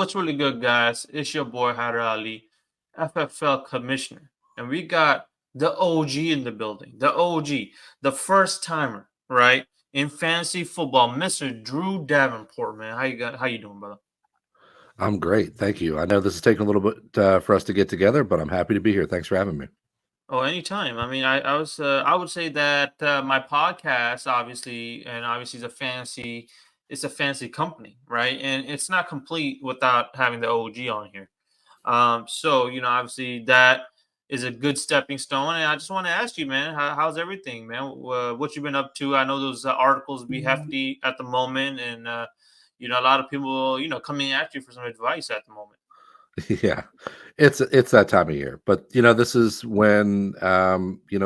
What's really good, guys? It's your boy Hader Ali, FFL commissioner, and we got the OG in the building. The OG, the first timer, right? In fantasy football, Mr. Drew Davenport, man. How you doing, brother? I'm great. Thank you. I know this is taking a little bit for us to get together, but I'm happy to be here. Thanks for having me. Oh, anytime. I mean, I would say that my podcast, obviously, and obviously, it's a fancy company, right? And it's not complete without having the OG on here. So obviously that is a good stepping stone. And I just want to ask you, man, how's everything, man? What you been up to? I know those articles be hefty at the moment, and a lot of people, coming at you for some advice at the moment. Yeah, it's that time of year, but this is when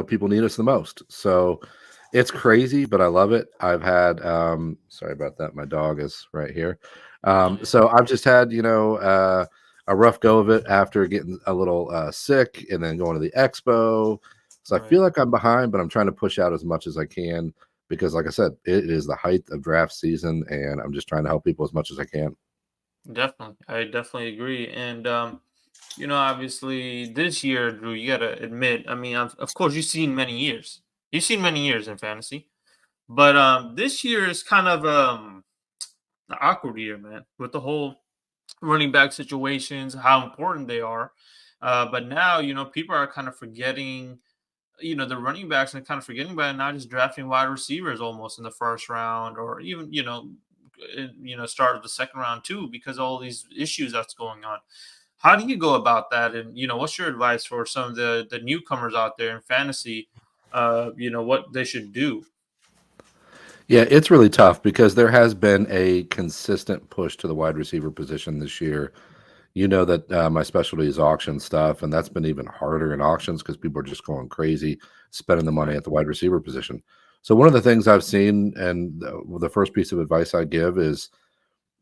people need us the most. So it's crazy, but I love it. I've had sorry about that. My dog is right here. Oh yeah, So I've just had a rough go of it after getting a little sick and then going to the expo. So I right. feel like I'm behind, but I'm trying to push out as much as I can because, like I said, it is the height of draft season, and I'm just trying to help people as much as I can. Definitely, I definitely agree. And obviously this year, Drew, you gotta admit. I mean, of course, you've seen many years. You've seen many years in fantasy, but this year is kind of the awkward year, man, with the whole running back situations, how important they are. But now, people are kind of forgetting, the running backs and kind of forgetting about it, not just drafting wide receivers almost in the first round or even, start of the second round too, because of all these issues that's going on. How do you go about that? And, what's your advice for some of the newcomers out there in fantasy, what they should do? Yeah, it's really tough because there has been a consistent push to the wide receiver position this year. You know that my specialty is auction stuff, and that's been even harder in auctions because people are just going crazy spending the money Right. at the wide receiver position. So one of the things I've seen, and the first piece of advice I give is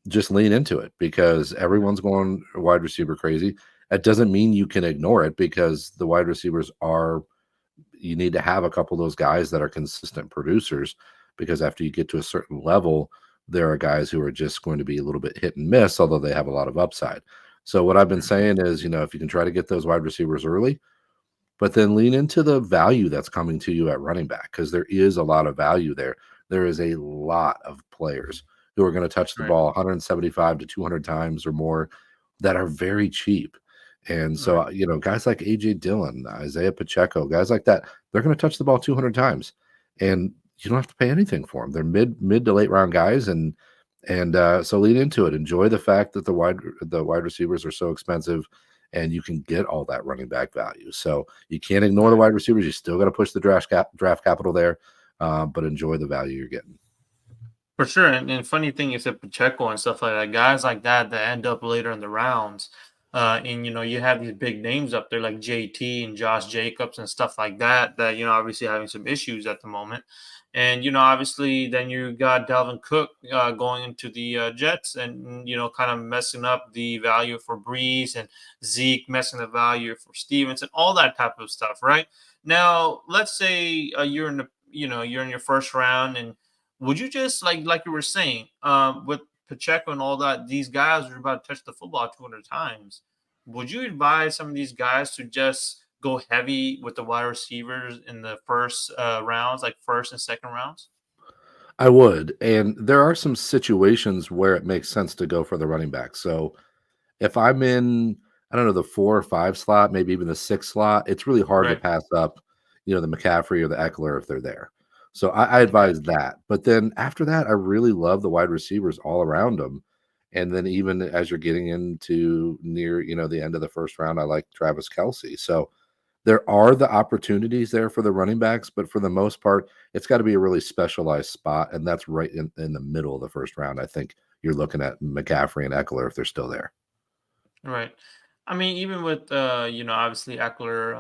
just lean into it because everyone's going wide receiver crazy. That doesn't mean you can ignore it because the wide receivers are you need to have a couple of those guys that are consistent producers because after you get to a certain level, there are guys who are just going to be a little bit hit and miss, although they have a lot of upside. So what I've been Mhm. saying is, if you can try to get those wide receivers early, but then lean into the value that's coming to you at running back because there is a lot of value there. There is a lot of players who are going to touch the Right. ball 175 to 200 times or more that are very cheap. And so, Right. guys like AJ Dillon, Isaiah Pacheco, guys like that, they're going to touch the ball 200 times, and you don't have to pay anything for them. They're mid to late round guys, and so lean into it. Enjoy the fact that the wide receivers are so expensive, and you can get all that running back value. So you can't ignore the Right. wide receivers. You still got to push the draft capital there, but enjoy the value you're getting. For sure. And funny thing is that Pacheco and stuff like that, guys like that end up later in the rounds. And you have these big names up there like JT and Josh Jacobs and stuff like that, obviously having some issues at the moment. And obviously then you got Dalvin Cook going into the Jets and kind of messing up the value for Breeze and Zeke messing the value for Stevens and all that type of stuff, right? Now, let's say you're in your first round and would you just like you were saying, with Pacheco and all that, these guys are about to touch the football 200 times. Would you advise some of these guys to just go heavy with the wide receivers in the first rounds, like first and second rounds? I would, and there are some situations where it makes sense to go for the running back. So if I'm in, I don't know, the 4 or 5 slot, maybe even the 6 slot, it's really hard to Right. pass up, the McCaffrey or the Eckler if they're there. So I Okay. advise that. But then after that, I really love the wide receivers all around them. And then even as you're getting into near, the end of the first round, I like Travis Kelsey. So there are the opportunities there for the running backs, but for the most part, it's got to be a really specialized spot. And that's right in the middle of the first round. I think you're looking at McCaffrey and Eckler if they're still there. Right. I mean, even with obviously Eckler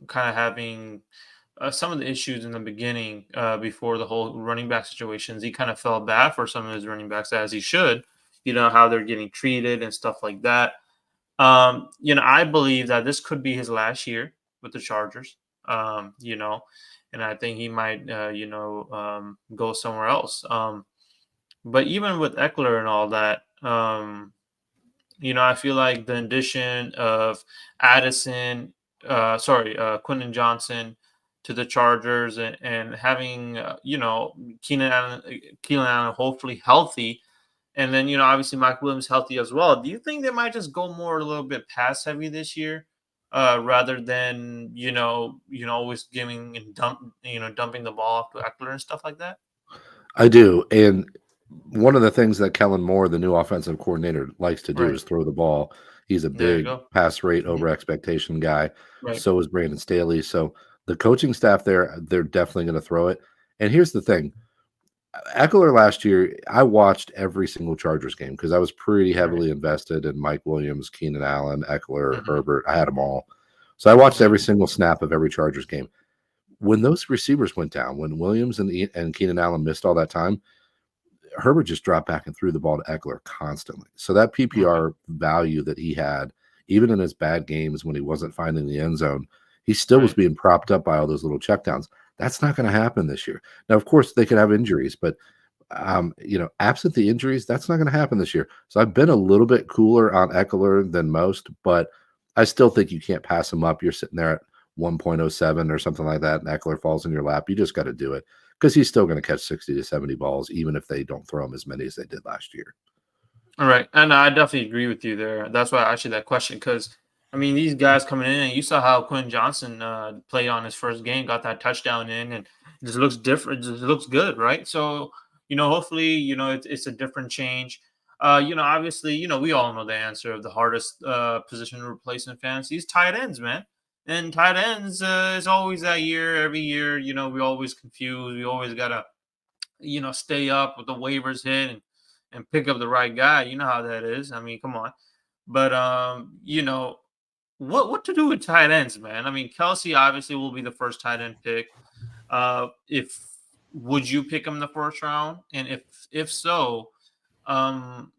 kind of having some of the issues in the beginning before the whole running back situations, he kind of felt bad for some of his running backs as he should. How they're getting treated and stuff like that. I believe that this could be his last year with the Chargers. And I think he might, go somewhere else. But even with Eckler and all that, I feel like the addition of Addison, Quentin Johnson to the Chargers, and having Keenan Allen hopefully healthy, and then obviously Mike Williams healthy as well. Do you think they might just go more a little bit pass heavy this year, rather than always giving and dumping the ball off to Eckler and stuff like that? I do. And one of the things that Kellen Moore, the new offensive coordinator, likes to do Right. is throw the ball. He's a There you big go. pass rate Hmm. over expectation guy. Right. So is Brandon Staley. So the coaching staff there, they're definitely going to throw it. And here's the thing. Eckler last year, I watched every single Chargers game because I was pretty Right. heavily invested in Mike Williams, Keenan Allen, Eckler, Hmm. Herbert. I had them all. So I watched Right. every single snap of every Chargers game. When those receivers went down, when Williams and Keenan Allen missed all that time, Herbert just dropped back and threw the ball to Eckler constantly. So that Right. PPR value that he had, even in his bad games when he wasn't finding the end zone, he still was Right. being propped up by all those little checkdowns. That's not going to happen this year. Now, of course, they could have injuries, but absent the injuries, that's not going to happen this year. So I've been a little bit cooler on Eckler than most, but I still think you can't pass him up. You're sitting there at 1.07 or something like that, and Eckler falls in your lap. You just got to do it because he's still going to catch 60 to 70 balls, even if they don't throw him as many as they did last year. All right, and I definitely agree with you there. That's why I asked you that question because I mean these guys coming in, and you saw how Quinn Johnson played on his first game, got that touchdown in, and it just looks different. Just looks good, right? So hopefully, it's a different change. Obviously, we all know the answer of the hardest position to replace in fantasy is tight ends, man. And tight ends is always that year, every year. We always confused. We always gotta stay up with the waivers hit and pick up the right guy. You know how that is. I mean, come on. But what to do with tight ends, man? I mean, Kelsey obviously will be the first tight end pick. If Would you pick him in the first round? And if so, um,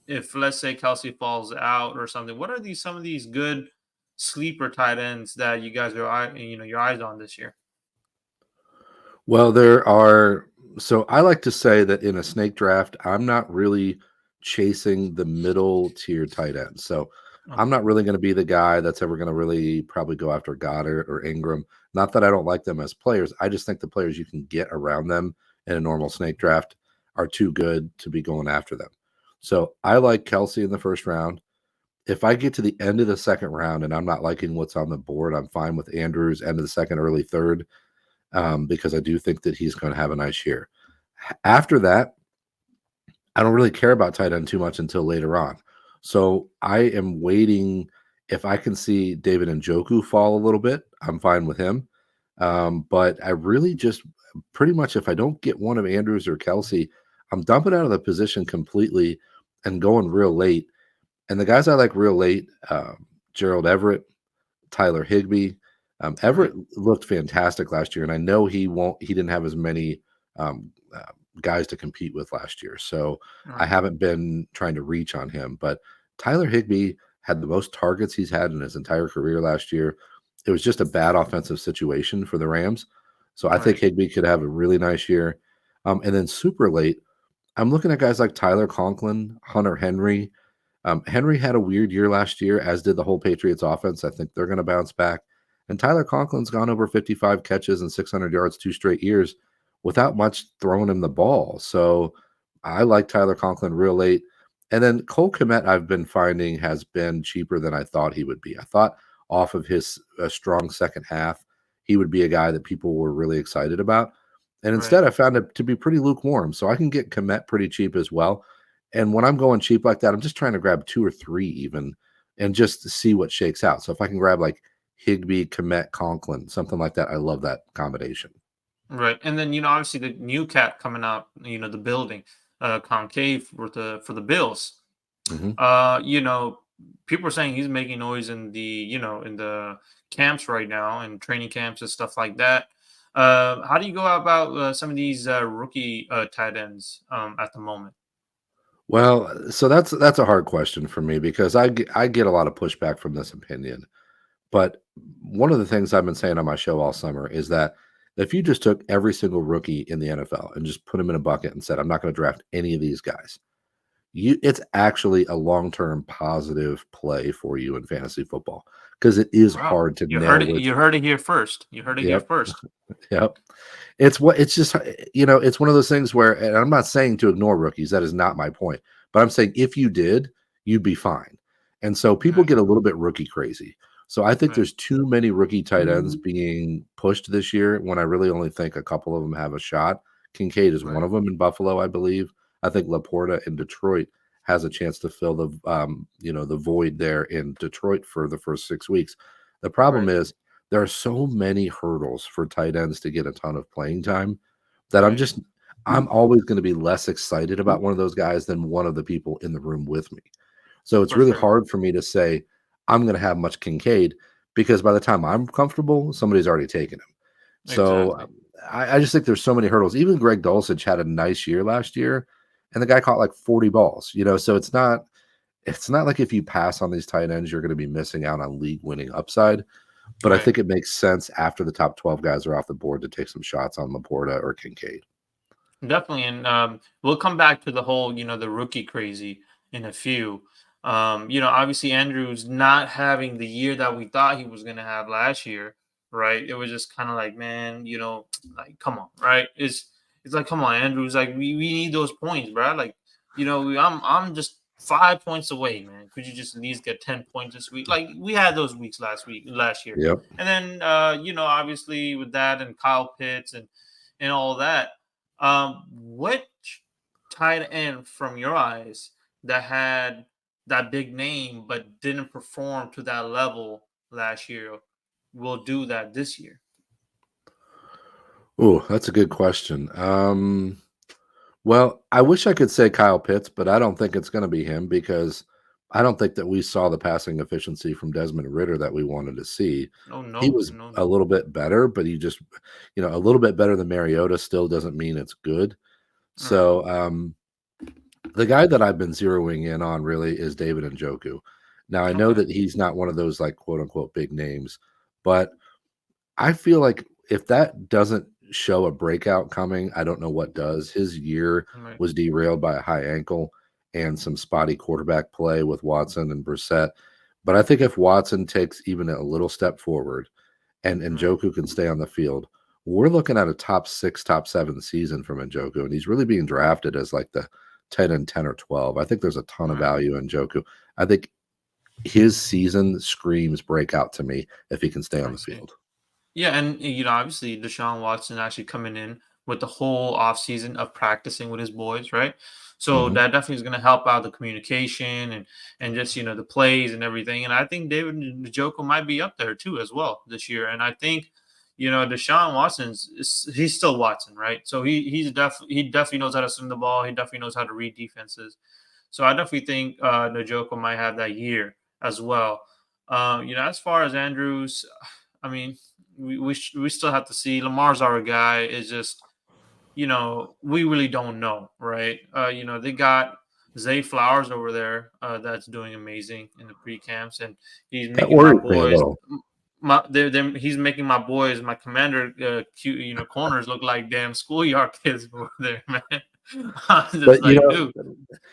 if let's say Kelsey falls out or something, what are these some of these good sleeper tight ends that you guys are your eyes on this year? Well, there are. So I like to say that in a snake draft, I'm not really chasing the middle tier tight ends. So I'm Okay. not really going to be the guy that's ever going to really probably go after Goddard or Ingram. Not that I don't like them as players. I just think the players you can get around them in a normal snake draft are too good to be going after them. So I like Kelsey in the first round. If I get to the end of the second round and I'm not liking what's on the board, I'm fine with Andrews, end of the second, early third, because I do think that he's going to have a nice year. After that, I don't really care about tight end too much until later on. So I am waiting. If I can see David Njoku fall a little bit, I'm fine with him. But I really just pretty much, if I don't get one of Andrews or Kelsey, I'm dumping out of the position completely and going real late. And the guys I like real late, Gerald Everett, Tyler Higbee. Right. Everett looked fantastic last year, and I know he won't. He didn't have as many guys to compete with last year, so I Right. haven't been trying to reach on him. But Tyler Higbee had the most targets he's had in his entire career last year. It was just a bad offensive situation for the Rams, so I think Right. Higbee could have a really nice year. And then super late, I'm looking at guys like Tyler Conklin, Hunter Henry. Henry had a weird year last year, as did the whole Patriots offense. I think they're going to bounce back. And Tyler Conklin's gone over 55 catches and 600 yards 2 straight years without much throwing him the ball. So I like Tyler Conklin real late. And then Cole Kmet, I've been finding, has been cheaper than I thought he would be. I thought off of his strong second half, he would be a guy that people were really excited about. And Right. instead, I found it to be pretty lukewarm. So I can get Kmet pretty cheap as well. And when I'm going cheap like that, I'm just trying to grab two or three even and just see what shakes out. So if I can grab like Higby, Komet, Conklin, something like that, I love that combination. Right. And then, obviously the new cat coming out, the building, concave for the Bills. Hmm. Uh, you know, People are saying he's making noise in in the camps right now and training camps and stuff like that. How do you go about some of these rookie tight ends at the moment? Well, so that's a hard question for me because I get a lot of pushback from this opinion. But one of the things I've been saying on my show all summer is that if you just took every single rookie in the NFL and just put them in a bucket and said, I'm not going to draft any of these guys, it's actually a long-term positive play for you in fantasy football because it is Wow. hard to You heard nail it. which. You heard it here first. You heard it here Yep, first. yep. It's just it's one of those things where, and I'm not saying to ignore rookies. That is not my point. But I'm saying if you did, you'd be fine. And so people Right. get a little bit rookie crazy. So I think Right. there's too many rookie tight ends being pushed this year when I really only think a couple of them have a shot. Kincaid is one Right. of them in Buffalo, I believe. I think Laporta in Detroit has a chance to fill the void there in Detroit for the first 6 weeks. The problem Right. is there are so many hurdles for tight ends to get a ton of playing time that Right. I'm always going to be less excited about one of those guys than one of the people in the room with me. So it's For really sure. hard for me to say I'm going to have much Kincaid because by the time I'm comfortable, somebody's already taken him. So Exactly. I just think there's so many hurdles. Even Greg Dulcich had a nice year last year, and the guy caught like 40 balls. So it's not like if you pass on these tight ends, you're going to be missing out on league winning upside. But I Right. think it makes sense after the top 12 guys are off the board to take some shots on Laporta or Kincaid. Definitely, and we'll come back to the whole, the rookie crazy in a few. Obviously Andrews not having the year that we thought he was going to have last year, right? It was just kind of like, man, like come on, right? It's like, come on, Andrews, like we need those points, bro. Like, I'm just 5 points away, man. Could you just at least get 10 points this week? Like we had those weeks last year, Yep. and then obviously with that and Kyle Pitts and all that. Which tight end from your eyes that had that big name but didn't perform to that level last year will do that this year? Oh, that's a good question. Well, I wish I could say Kyle Pitts, but I don't think it's going to be him because I don't think that we saw the passing efficiency from Desmond Ritter that we wanted to see. No, He no, was no, a no. little bit better, but a little bit better than Mariota still doesn't mean it's good. All right, So, the guy that I've been zeroing in on really is David Njoku. Now, I know okay, that he's not one of those like quote unquote big names, but I feel like if that doesn't show a breakout coming, I don't know what does. His year all right, was derailed by a high ankle and some spotty quarterback play with Watson and Brissett. But I think if Watson takes even a little step forward and all right, Njoku can stay on the field, we're looking at a top 6, top 7 season from Njoku, and he's really being drafted as like the 10 and 10 or 12. I think there's a ton all of right. value in Njoku. I think his season screams breakout to me if he can stay on I the see. field. Yeah, and obviously Deshaun Watson actually coming in with the whole offseason of practicing with his boys, right? So Mhm. that definitely is going to help out the communication and just the plays and everything. And I think David Njoku might be up there too as well this year. And I think Deshaun he's still Watson, right? So he definitely knows how to swing the ball. He definitely knows how to read defenses. So I definitely think Njoku might have that year as well. As far as Andrews, I mean, we still have to see. Lamar's our guy. Is just we really don't know, right? They got Zay Flowers over there that's doing amazing in the pre camps, and he's That making my worries me a boys. little. He's making my boys, my commander, cute, corners look like damn schoolyard kids over there, man. I'm just But, like, dude,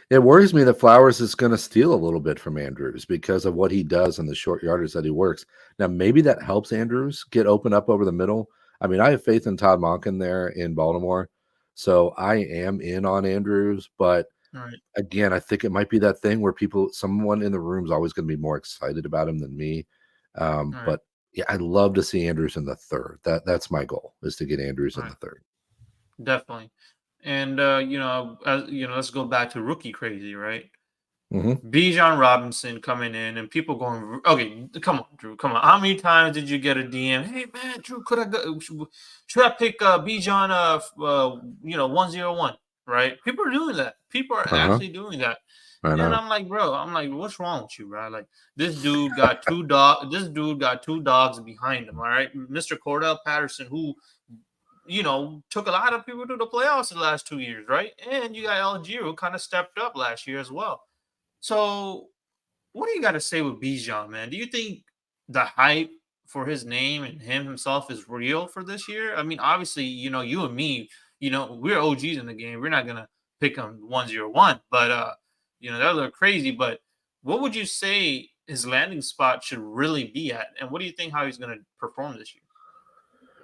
it worries me that Flowers is gonna steal a little bit from Andrews because of what he does in the short yardage that he works. Now, maybe that helps Andrews get open up over the middle. I mean, I have faith in Todd Monken there in Baltimore, so I am in on Andrews, but all right, again, I think it might be that thing where someone in the room is always gonna be more excited about him than me. all right, But yeah, I'd love to see Andrews in the 3rd. That's my goal is to get Andrews all in the right, 3rd. definitely. And let's go back to rookie crazy, right? Mhm. Bijan Robinson coming in and people going, okay, come on, Drew, come on. How many times did you get a DM? Hey man, Drew, could I go? Should I pick Bijan 101? Right? People are doing that. People are Uh-huh. actually doing that. I And know. I'm like, bro, what's wrong with you, bro? Like this dude got two dogs behind him. All right. Mr. Cordell Patterson, who took a lot of people to the playoffs the last 2 years, right? And you got Algier who kind of stepped up last year as well. So, what do you got to say with Bijan, man? Do you think the hype for his name and him himself is real for this year? I mean, obviously, you and me, we're OGs in the game. We're not gonna pick him 101, but That look crazy. But what would you say his landing spot should really be at? And what do you think how he's going to perform this year?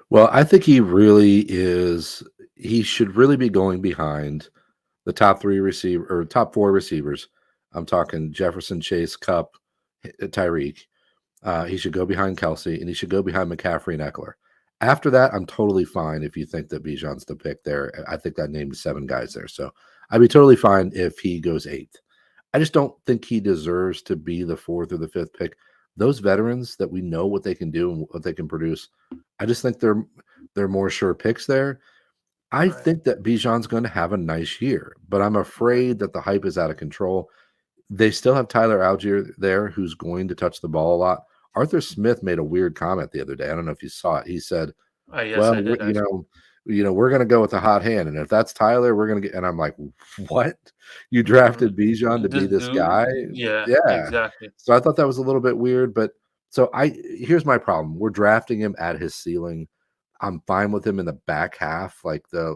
Well, I think he really is. He should really be going behind the top three receiver or top four receivers. I'm talking Jefferson, Chase, Cup, Tyreek. He should go behind Kelsey, and he should go behind McCaffrey and Eckler. After that, I'm totally fine if you think that Bijan's the pick there. I think that named 7 guys there. So I'd be totally fine if he goes 8th. I just don't think he deserves to be the 4th or the 5th pick. Those veterans that we know what they can do and what they can produce, I just think they're more sure picks there. I Right. think that Bijan's going to have a nice year, but I'm Right. afraid that the hype is out of control. They still have Tyler Algier there who's going to touch the ball a lot. Arthur Smith made a weird comment the other day. I don't know if you saw it. He said, Yes, "Well, I did actually. we're going to go with the hot hand, and if that's Tyler, we're going to get." And I'm like, "What? You Mhm. drafted Bijan to be This this dude, guy?" yeah, Yeah. exactly. So I thought that was a little bit weird, but so I here's my problem. We're drafting him at his ceiling. I'm fine with him in the back half, like the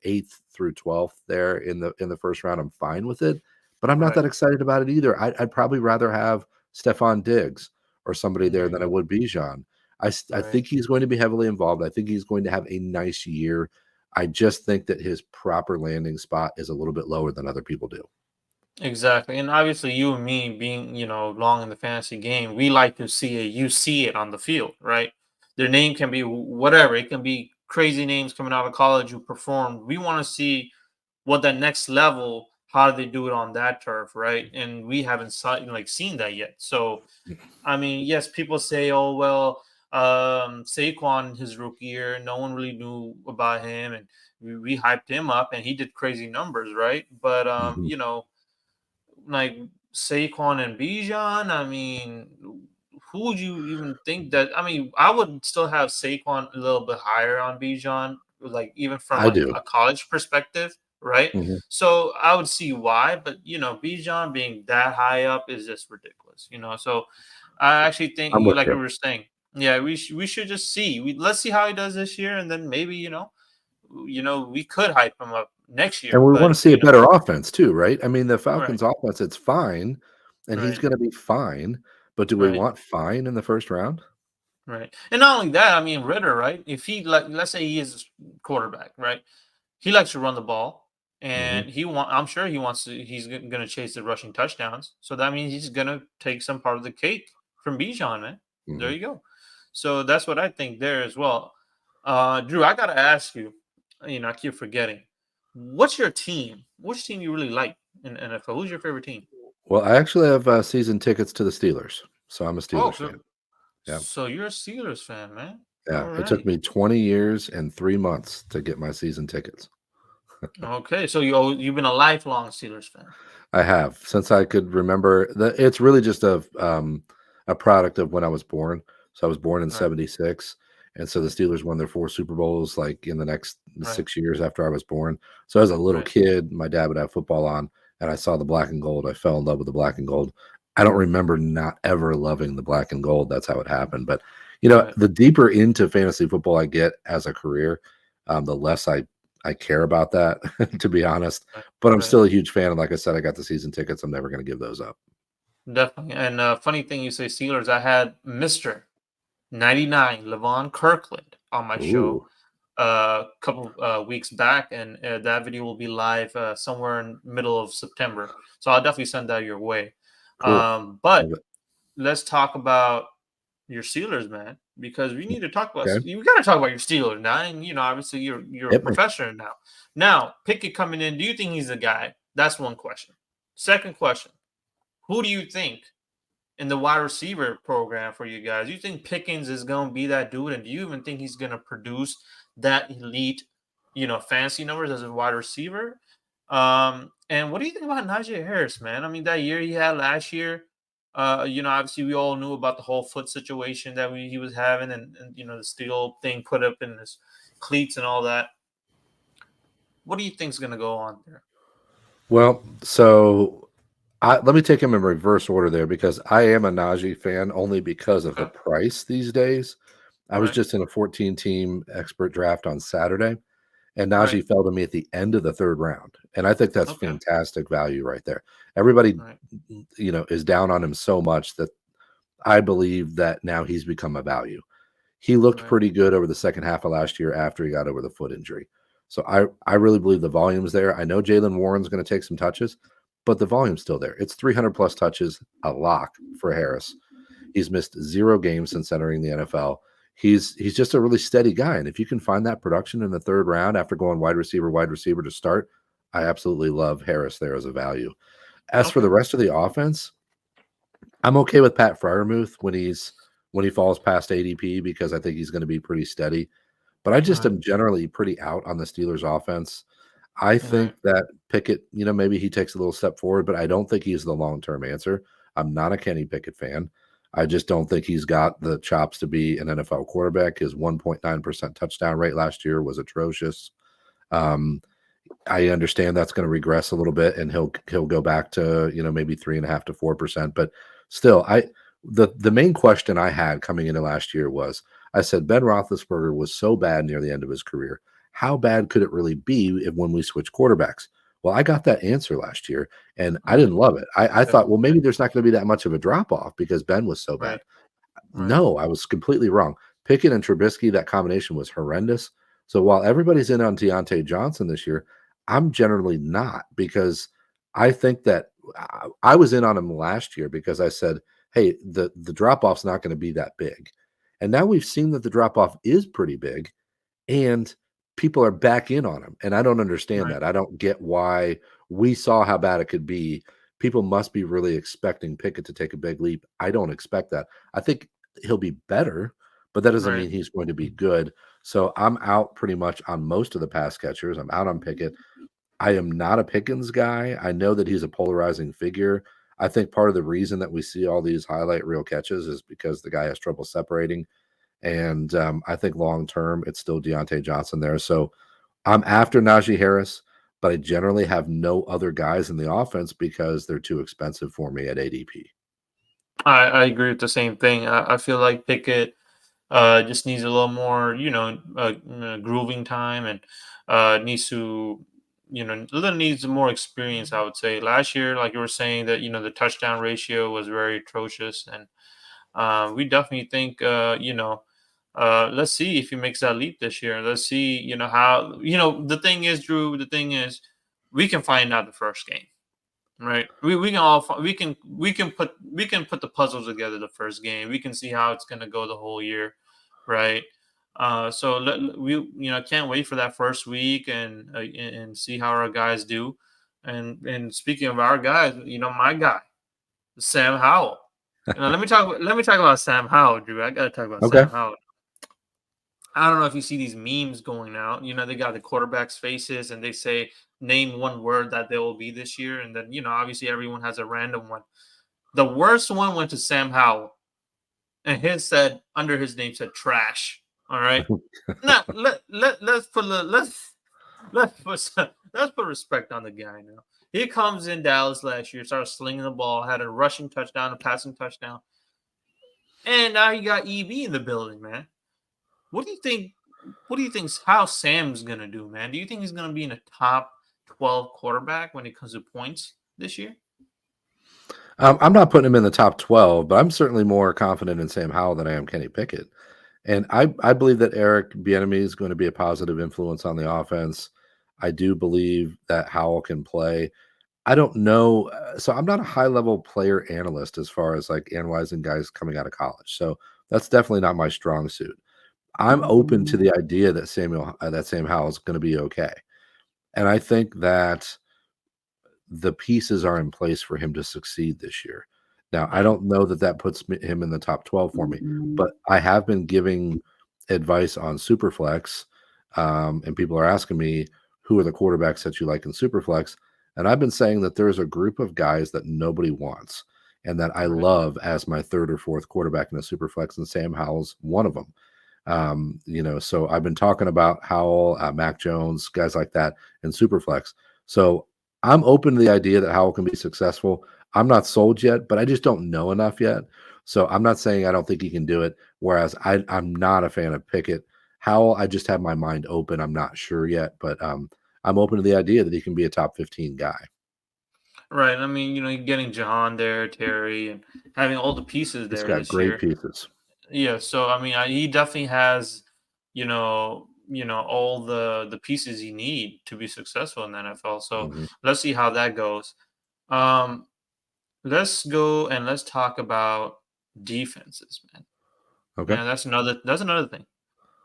8th through 12th there in the first round. I'm fine with it, but I'm not Right. that excited about it either. I'd probably rather have Stefan Diggs or somebody there There you than I go. would Bijan. I Right. think he's going to be heavily involved. I think he's going to have a nice year. I just think that his proper landing spot is a little bit lower than other people do. Exactly. And obviously you and me being, long in the fantasy game, we like to see it on the field, right? Their name can be whatever. It can be crazy names coming out of college who performed. We want to see what that next level, how do they do it on that turf, right? And we haven't seen that yet. So I mean, yes, people say, "Oh well, Saquon his rookie year, no one really knew about him, and we hyped him up, and he did crazy numbers, right?" But Mhm. like Saquon and Bijan, I mean, who would you even think that? I mean, I would still have Saquon a little bit higher on Bijan, like even from I like do. a college perspective, right? Mhm. So I would see why, but Bijan being that high up is just ridiculous, So I actually think, I'm with like you. we were saying, yeah, we should just see. Let's see how he does this year, and then maybe we could hype him up next And year, we but wanna see a better offense too, right? I mean, the right, Falcons' offense, it's fine, and he's right, gonna be fine, but do we right. want fine in the 1st round? Right. And not only that, I mean Ritter, right? If he like let's say he is a quarterback, right? He likes to run the ball Mhm, and I'm sure he's going to chase the rushing touchdowns. So that means he's going to take some part of the cake from Bijan, man. There mhm. you go. So that's what I think there as well. Drew, I got to ask you, I keep forgetting. What's your team? Which team you really like in NFL? Who's your favorite team? Well, I actually have, season tickets to the Steelers, so I'm a Oh, Steelers fan. so Yeah, so you're a Steelers fan, man. yeah. All It took right. me 20 years and 3 months to get my season tickets. Okay, so you've been a lifelong Steelers fan. I have, since I could remember. It's really just a product of when I was born. So I was born in Right, '76, and so the right, Steelers won their 4 Super Bowls, like, in the next right, 6 years after I was born. So as a little right, kid, my dad would have football on, and I saw the black and gold. I fell in love with the black and gold. I don't remember not ever loving the black and gold. That's how it happened. But, right, the deeper into fantasy football I get as a career, the less I care about that, to be honest. right, But I'm right. still a huge fan, and like I said, I got the season tickets. I'm never gonna give those up. Definitely. And funny thing you say Steelers, I had Mr. 99 Levon Kirkland on my show Ooh, a couple weeks back, and that video will be live somewhere in middle of September. So I'll definitely send that your way. cool. But Love it. let's talk about your Steelers, man, because we need to talk about Okay, you got to talk about your Steelers now, and obviously you're a hit me. professor now. Now Pickett coming in, do you think he's the guy? That's one question. Second question: who do you think in the wide receiver program for you guys? Do you think Pickens is going to be that dude, and do you even think he's going to produce that elite, fancy numbers as a wide receiver? And what do you think about Najee Harris, man? I mean, that year he had last year, obviously we all knew about the whole foot situation that he was having, and the steel thing put up in his cleats and all that. What do you think's going to go on there? Well, so let me take him in reverse order there because I am a Najee fan only because of the Okay, price these days. I was right, just in a 14 team expert draft on Saturday, and Right. Najee fell to me at the end of the 3rd round, and I think that's Okay. fantastic value right there. Everybody, Right. is down on him so much that I believe that now he's become a value. He looked Right. pretty good over the second half of last year after he got over the foot injury. So I really believe the volume's there. I know Jalen Warren's going to take some touches, but the volume's still there. It's 300 plus touches, a lock for Harris. He's missed 0 games since entering the NFL. He's just a really steady guy, and if you can find that production in the 3rd round after going wide receiver to start, I absolutely love Harris there as a value. As for Okay. the rest of the offense, I'm okay with Pat Freiermuth when he falls past ADP because I think he's going to be pretty steady. But I just Right. am generally pretty out on the Steelers offense. I think Right. that Pickett, maybe he takes a little step forward, but I don't think he's the long-term answer. I'm not a Kenny Pickett fan. I just don't think he's got the chops to be an NFL quarterback. His 1.9% touchdown rate last year was atrocious. Um, I understand that's going to regress a little bit, and he'll go back to maybe 3.5 to 4%. But still, the main question I had coming into last year was I said Ben Roethlisberger was so bad near the end of his career. How bad could it really be when we switch quarterbacks? Well, I got that answer last year, and I Right. didn't love it. I Okay. thought, well, maybe there's not going to be that much of a drop off because Ben was so bad. Right. Right. No, I was completely wrong. Pickett and Trubisky, that combination was horrendous. So while everybody's in on Deontay Johnson this year, I'm generally not because I think that I was in on him last year because I said, hey, the drop off's not going to be that big. And now we've seen that the drop off is pretty big and people are back in on him. And I don't understand Right. that. I don't get why we saw how bad it could be. People must be really expecting Pickett to take a big leap. I don't expect that. I think he'll be better, but that doesn't Right. mean he's going to be good. So I'm out pretty much on most of the pass catchers. I'm out on Pickett. I am not a Pickens guy. I know that he's a polarizing figure. I think part of the reason that we see all these highlight reel catches is because the guy has trouble separating. And I think long term, it's still Deontay Johnson there. So I'm after Najee Harris, but I generally have no other guys in the offense because they're too expensive for me at ADP. I agree with the same thing. I feel like Pickett just needs a little more, grooving time, and needs to, little needs more experience. I would say last year, like you were saying, that the touchdown ratio was very atrocious, and we definitely think, let's see if he makes that leap this year. Let's see, how, the thing is, Drew. The thing is, we can find out the first game. Right. We can we can put the puzzles together the first game. We can see how it's gonna go the whole year, right? So we can't wait for that first week and see how our guys do. And speaking of our guys, my guy, Sam Howell. Let me talk about Sam Howell, Drew. I gotta talk about Okay. Sam Howell. I don't know if you see these memes going out. They got the quarterbacks' faces and they say, name one word that they will be this year. And then, obviously everyone has a random one. The worst one went to Sam Howell. And his said, under his name said trash. All right. Now let's put respect on the guy now. He comes in Dallas last year, started slinging the ball, had a rushing touchdown, a passing touchdown. And now you got EB in the building, man. What do you think? What do you think? How Sam's gonna do, man? Do you think he's gonna be in a top 12 quarterback when it comes to points this year? I'm not putting him in the top 12, but I'm certainly more confident in Sam Howell than I am Kenny Pickett. And I believe that Eric Bieniemy is going to be a positive influence on the offense. I do believe that Howell can play. I don't know. So I'm not a high level player analyst as far as like analyzing guys coming out of college. So that's definitely not my strong suit. I'm open to the idea that Sam Howell is going to be okay, and I think that the pieces are in place for him to succeed this year. Now, I Right, don't know that that puts him in the top 12 for me, but I have been giving advice on Superflex, and people are asking me, who are the quarterbacks that you like in Superflex? And I've been saying that there's a group of guys that nobody wants and that I right, love as my third or fourth quarterback in a Superflex, and Sam Howell's one of them. So I've been talking about Howell, Mac Jones, guys like that in Superflex. So I'm open to the idea that Howell can be successful. I'm not sold yet, but I just don't know enough yet. So I'm not saying I don't think he can do it. Whereas I'm not a fan of Pickett. Howell, I just have my mind open. I'm not sure yet, but I'm open to the idea that he can be a top 15 guy. Right. I mean, you're getting Jahan there, Terry, and having all the pieces He's there got this great year. pieces. Yeah. So I mean, he definitely has, all the pieces you need to be successful in the NFL. So Mhm. let's see how that goes. Um, let's go and let's talk about defenses, man. Okay. Man, that's another thing.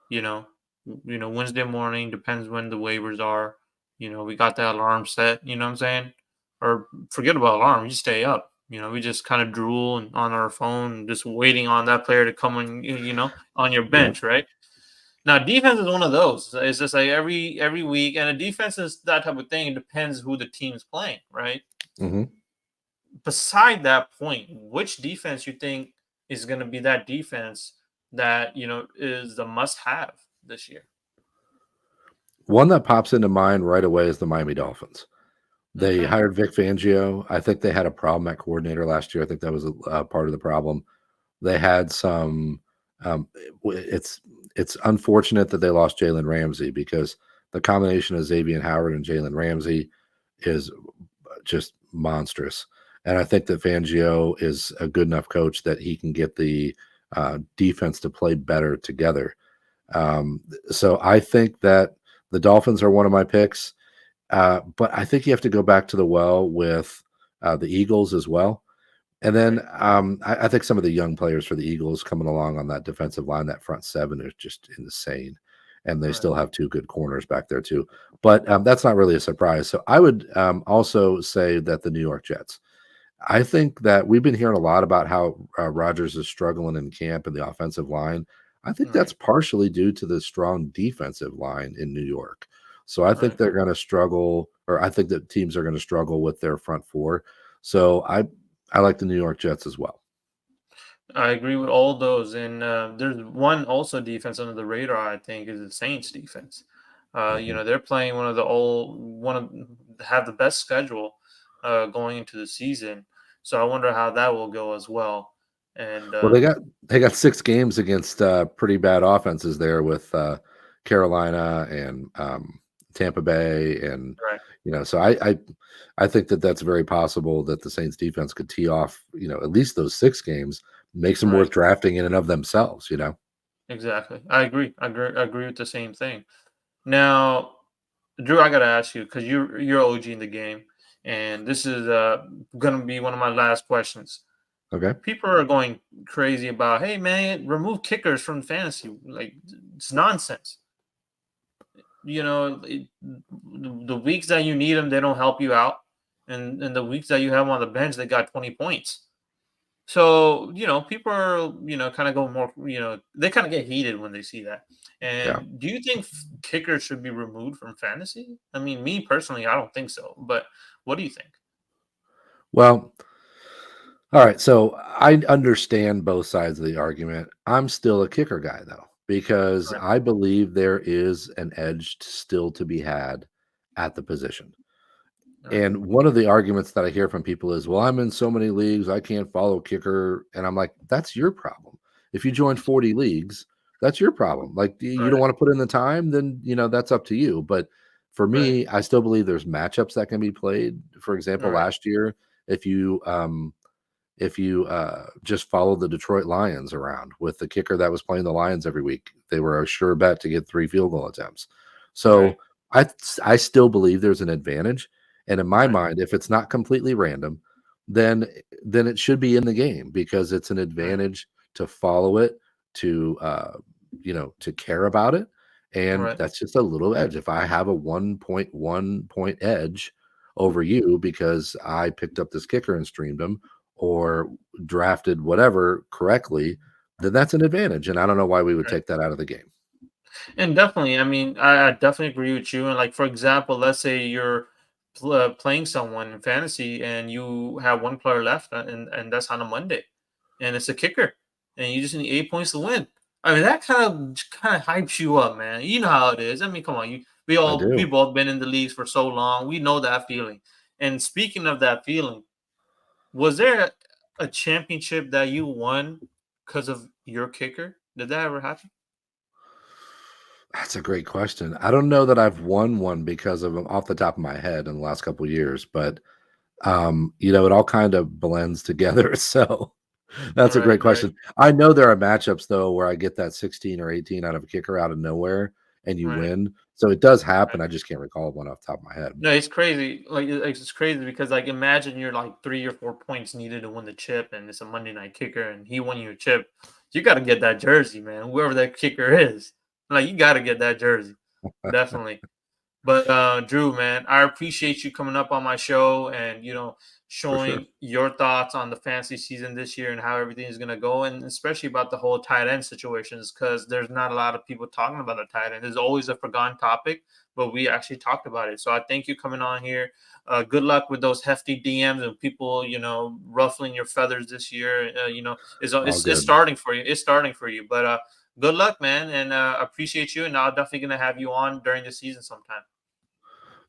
You know, Wednesday morning depends when the waivers are. We got that alarm set. You know what I'm saying? Or forget about alarm. We just stay up. We just kind of drool and on our phone, just waiting on that player to come on. On your Yep. bench, right? Now, defense is one of those. It's just like every week, and a defense is that type of thing. It depends who the team's playing, right? Mhm. Beside that point, which defense you think is going to be that defense that is the must-have this year? One that pops into mind right away is the Miami Dolphins. They Okay. hired Vic Fangio. I think they had a problem at coordinator last year. I think that was a part of the problem. They had some. Um, it's unfortunate that they lost Jalen Ramsey because the combination of Xavier Howard and Jalen Ramsey is just monstrous. And I think that Fangio is a good enough coach that he can get the defense to play better together. So I think that the Dolphins are one of my picks. But I think you have to go back to the well with the Eagles as well. And then Right. I think some of the young players for the Eagles coming along on that defensive line, that front seven is just insane. And they Right. still have two good corners back there, too. But that's not really a surprise. So I would also say that the New York Jets. I think that we've been hearing a lot about how Rodgers is struggling in camp and the offensive line. I think that's Right. partially due to the strong defensive line in New York. So I think Right. they're going to struggle, or I think that teams are going to struggle with their front four. So I like the New York Jets as well. I agree with all those. And there's one also defense under the radar, I think, is the Saints defense. Mhm. They're playing one of have the best schedule going into the season. So I wonder how that will go as well. And Well, they got 6 games against pretty bad offenses there with Carolina and Tampa Bay, and right, so I think that that's very possible that the Saints defense could tee off at least those 6 games, makes them right, worth drafting in and of themselves. exactly. I agree with the same thing. Now, Drew, I gotta ask you because you're OG in the game, and this is gonna be one of my last questions. Okay. People are going crazy about, hey man, remove kickers from fantasy. Like it's nonsense. The weeks that you need them, they don't help you out, and the weeks that you have 'em on the bench, they got 20 points. So people are kind of go more. They kind of get heated when they see that. Yeah. And do you think kickers should be removed from fantasy? I mean, me personally, I don't think so. But what do you think? Well, all right, so I understand both sides of the argument. I'm still a kicker guy though, because Right, I believe there is an edge still to be had at the position. right, And one of the arguments that I hear from people is, "Well, I'm in so many leagues, I can't follow kicker." And I'm like, "That's your problem. If you joined 40 leagues, that's your problem. Like you don't right, want to put in the time, then that's up to you." But for right, me, I still believe there's matchups that can be played. For example, right, last year, if you just follow the Detroit Lions around with the kicker that was playing the Lions every week, they were a sure bet to get 3 field goal attempts. right, So I still believe there's an advantage, and in my right, mind, if it's not completely random, then it should be in the game because it's an right, advantage to follow it, to to care about it, and right, that's just a little edge. If I have a 1.1 point edge over you because I picked up this kicker and streamed him, or drafted whatever correctly, then that's an advantage. And I don't know why we would right. take that out of the game. And definitely, I mean, I definitely agree with you. And like, for example, let's say you're playing someone in fantasy and you have one player left, and that's on a Monday, and it's a kicker, and you just need 8 points to win. I mean, that kind of hypes you up, man. You know how it is. I mean, come on, I we've do. both been in the leagues for so long. We know that feeling. And speaking of that feeling, was there a championship that you won because of your kicker? Did that ever happen? That's a great question. I don't know that I've won one because of them off the top of my head in the last couple of years, but it all kind of blends together. So that's a Right, great right, question. I know there are matchups though where I get that 16 or 18 out of a kicker out of nowhere and you right, win. So it does right. happen. I just can't recall one off the top of my head. No, it's crazy. Like it's crazy because like imagine you're like 3 or 4 points needed to win the chip, and it's a Monday night kicker, and he won you a chip. You got to get that jersey, man. Whoever that kicker is, like you got to get that jersey, definitely. But Drew, man, I appreciate you coming up on my show and For sure. showing your thoughts on the fantasy season this year and how everything is going to go, and especially about the whole tight end situations because there's not a lot of people talking about the tight end. There's always a forgotten topic, but we actually talked about it. So I thank you coming on here. Good luck with those hefty DMs and people, ruffling your feathers this year. It's, All it's it's good. starting for you. It's starting for you, but good luck, man, and appreciate you. And I'll definitely gonna have you on during the season sometime.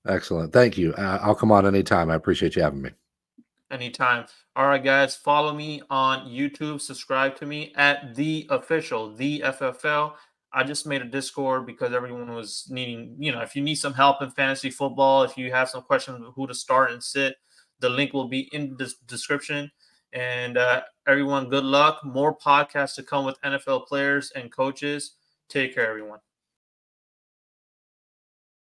Excellent. Thank you. I'll come on anytime. I appreciate you having me. Anytime. All right, guys. Follow me on YouTube. Subscribe to me at the FFL. I just made a Discord because everyone was needing, if you need some help in fantasy football, if you have some questions of who to start and sit, the link will be in the description. And everyone, good luck. More podcasts to come with NFL players and coaches. Take care, everyone.